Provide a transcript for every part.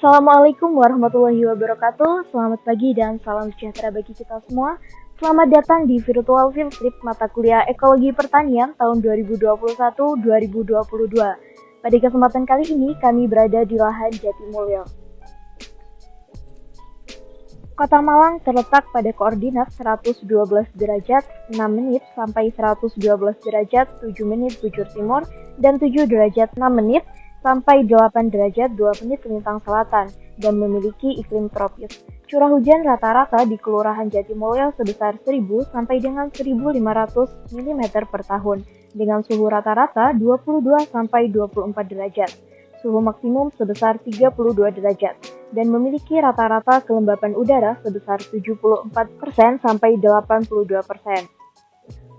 Assalamualaikum warahmatullahi wabarakatuh. Selamat pagi dan salam sejahtera bagi kita semua. Selamat datang di virtual field trip mata kuliah Ekologi Pertanian tahun 2021-2022. Pada kesempatan kali ini kami berada di lahan Jatimulyo. Kota Malang terletak pada koordinat 112 derajat 6 menit sampai 112 derajat 7 menit bujur timur dan 7 derajat 6 menit sampai 8 derajat 2 menit lintang selatan dan memiliki iklim tropis. Curah hujan rata-rata di Kelurahan Jatimulyo sebesar 1000 sampai dengan 1500 mm per tahun dengan suhu rata-rata 22 sampai 24 derajat. Suhu maksimum sebesar 32 derajat dan memiliki rata-rata kelembapan udara sebesar 74% sampai 82%.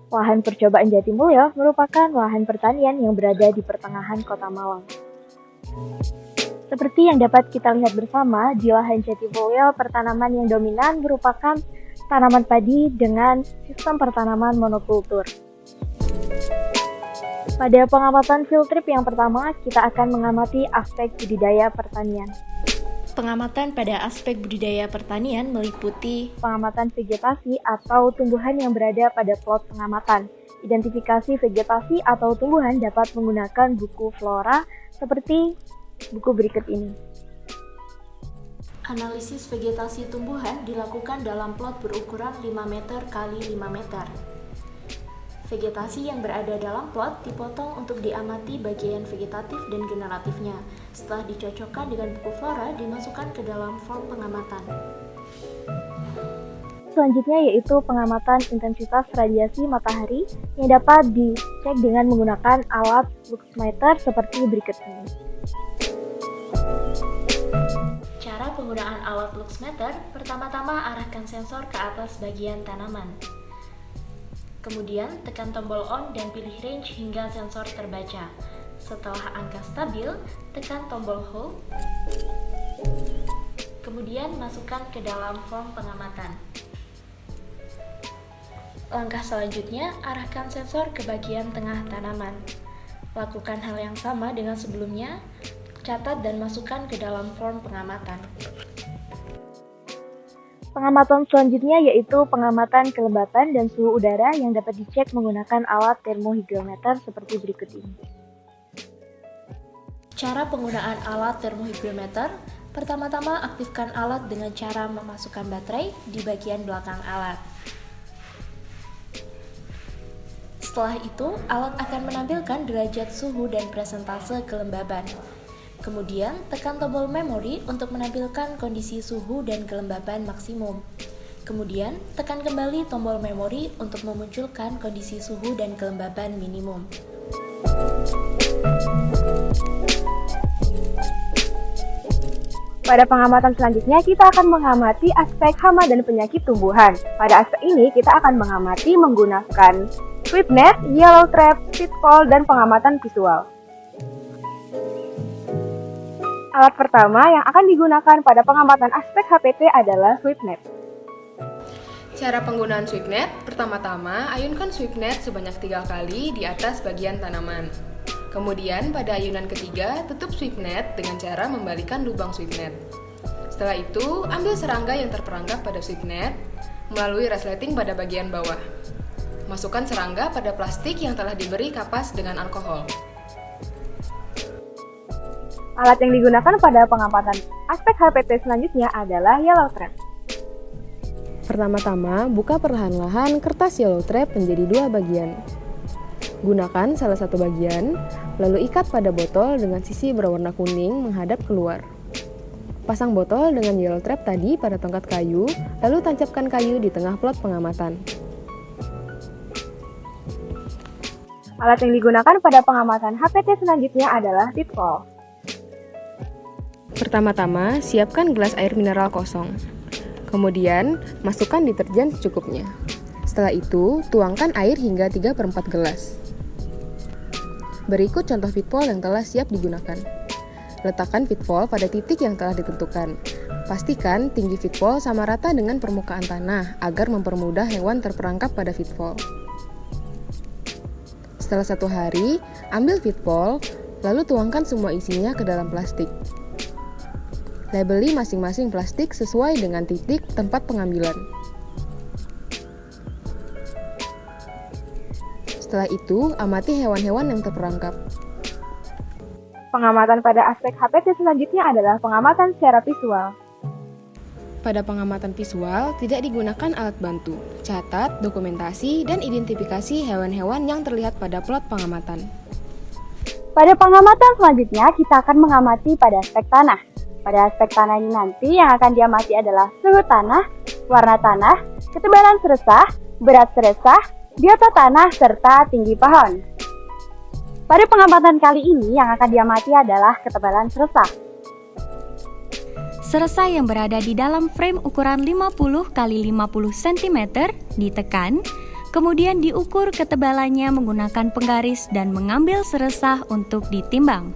Lahan percobaan Jatimulyo merupakan lahan pertanian yang berada di pertengahan Kota Malang. Seperti yang dapat kita lihat bersama, di lahan Jatimulyo pertanaman yang dominan merupakan tanaman padi dengan sistem pertanaman monokultur. Pada pengamatan field trip yang pertama, kita akan mengamati aspek budidaya pertanian. Pengamatan pada aspek budidaya pertanian meliputi pengamatan vegetasi atau tumbuhan yang berada pada plot pengamatan. Identifikasi vegetasi atau tumbuhan dapat menggunakan buku flora seperti buku berikut ini. Analisis vegetasi tumbuhan dilakukan dalam plot berukuran 5 meter x 5 meter. Vegetasi yang berada dalam plot dipotong untuk diamati bagian vegetatif dan generatifnya. Setelah dicocokkan dengan buku flora, dimasukkan ke dalam form pengamatan. Selanjutnya yaitu pengamatan intensitas radiasi matahari yang dapat dicek dengan menggunakan alat luxmeter seperti berikut ini. Cara penggunaan alat luxmeter, pertama-tama arahkan sensor ke atas bagian tanaman. Kemudian tekan tombol on dan pilih range hingga sensor terbaca. Setelah angka stabil, tekan tombol hold. Kemudian masukkan ke dalam form pengamatan. Langkah selanjutnya, arahkan sensor ke bagian tengah tanaman. Lakukan hal yang sama dengan sebelumnya, catat dan masukkan ke dalam form pengamatan. Pengamatan selanjutnya yaitu pengamatan kelembapan dan suhu udara yang dapat dicek menggunakan alat termohigrometer seperti berikut ini. Cara penggunaan alat termohigrometer, pertama-tama aktifkan alat dengan cara memasukkan baterai di bagian belakang alat. Setelah itu, alat akan menampilkan derajat suhu dan presentase kelembaban. Kemudian, tekan tombol memori untuk menampilkan kondisi suhu dan kelembaban maksimum. Kemudian, tekan kembali tombol memori untuk memunculkan kondisi suhu dan kelembaban minimum. Pada pengamatan selanjutnya, kita akan mengamati aspek hama dan penyakit tumbuhan. Pada aspek ini, kita akan mengamati menggunakan sweep net, yellow trap, pitfall, dan pengamatan visual. Alat pertama yang akan digunakan pada pengamatan aspek HPT adalah sweep net. Cara penggunaan sweep net, pertama-tama ayunkan sweep net sebanyak 3 kali di atas bagian tanaman. Kemudian pada ayunan ketiga, tutup sweep net dengan cara membalikan lubang sweep net. Setelah itu, ambil serangga yang terperangkap pada sweep net melalui resleting pada bagian bawah. Masukkan serangga pada plastik yang telah diberi kapas dengan alkohol. Alat yang digunakan pada pengamatan aspek HPT selanjutnya adalah yellow trap. Pertama-tama, buka perlahan-lahan kertas yellow trap menjadi 2 bagian. Gunakan salah satu bagian, lalu ikat pada botol dengan sisi berwarna kuning menghadap keluar. Pasang botol dengan yellow trap tadi pada tongkat kayu, lalu tancapkan kayu di tengah plot pengamatan. Alat yang digunakan pada pengamatan HPT selanjutnya adalah pitfall. Pertama-tama, siapkan gelas air mineral kosong. Kemudian, masukkan deterjen secukupnya. Setelah itu, tuangkan air hingga 3/4 gelas. Berikut contoh pitfall yang telah siap digunakan. Letakkan pitfall pada titik yang telah ditentukan. Pastikan tinggi pitfall sama rata dengan permukaan tanah agar mempermudah hewan terperangkap pada pitfall. Setelah 1 hari, ambil pitfall, lalu tuangkan semua isinya ke dalam plastik. Labeli masing-masing plastik sesuai dengan titik tempat pengambilan. Setelah itu, amati hewan-hewan yang terperangkap. Pengamatan pada aspek HPT selanjutnya adalah pengamatan secara visual. Pada pengamatan visual, tidak digunakan alat bantu. Catat, dokumentasi, dan identifikasi hewan-hewan yang terlihat pada plot pengamatan. Pada pengamatan selanjutnya, kita akan mengamati pada aspek tanah. Pada aspek tanah ini nanti yang akan diamati adalah suhu tanah, warna tanah, ketebalan seresah, berat seresah, biota tanah, serta tinggi pohon. Pada pengamatan kali ini yang akan diamati adalah ketebalan seresah. Seresah yang berada di dalam frame ukuran 50 x 50 cm ditekan, kemudian diukur ketebalannya menggunakan penggaris dan mengambil seresah untuk ditimbang.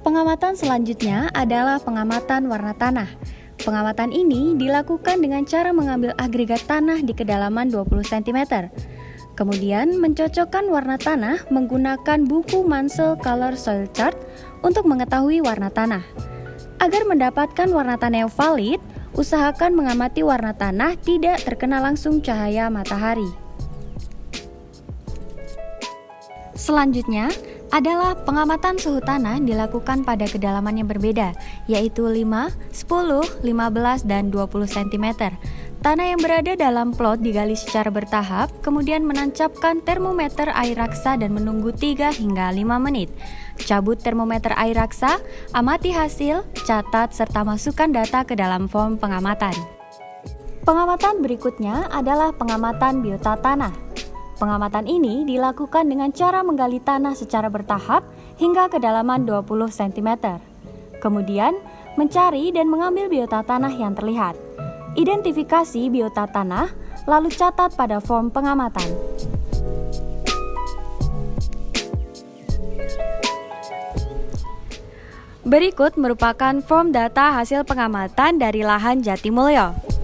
Pengamatan selanjutnya adalah pengamatan warna tanah. Pengamatan ini dilakukan dengan cara mengambil agregat tanah di kedalaman 20 cm. Kemudian mencocokkan warna tanah menggunakan buku Mansell Color Soil Chart untuk mengetahui warna tanah. Agar mendapatkan warna tanah yang valid, usahakan mengamati warna tanah tidak terkena langsung cahaya matahari. Selanjutnya adalah pengamatan suhu tanah dilakukan pada kedalaman yang berbeda, yaitu 5, 10, 15, dan 20 cm. Tanah yang berada dalam plot digali secara bertahap, kemudian menancapkan termometer air raksa dan menunggu 3 hingga 5 menit. Cabut termometer air raksa, amati hasil, catat, serta masukkan data ke dalam form pengamatan. Pengamatan berikutnya adalah pengamatan biota tanah. Pengamatan ini dilakukan dengan cara menggali tanah secara bertahap hingga kedalaman 20 cm. Kemudian, mencari dan mengambil biota tanah yang terlihat. Identifikasi biota tanah, lalu catat pada form pengamatan. Berikut merupakan form data hasil pengamatan dari lahan Jatimulyo.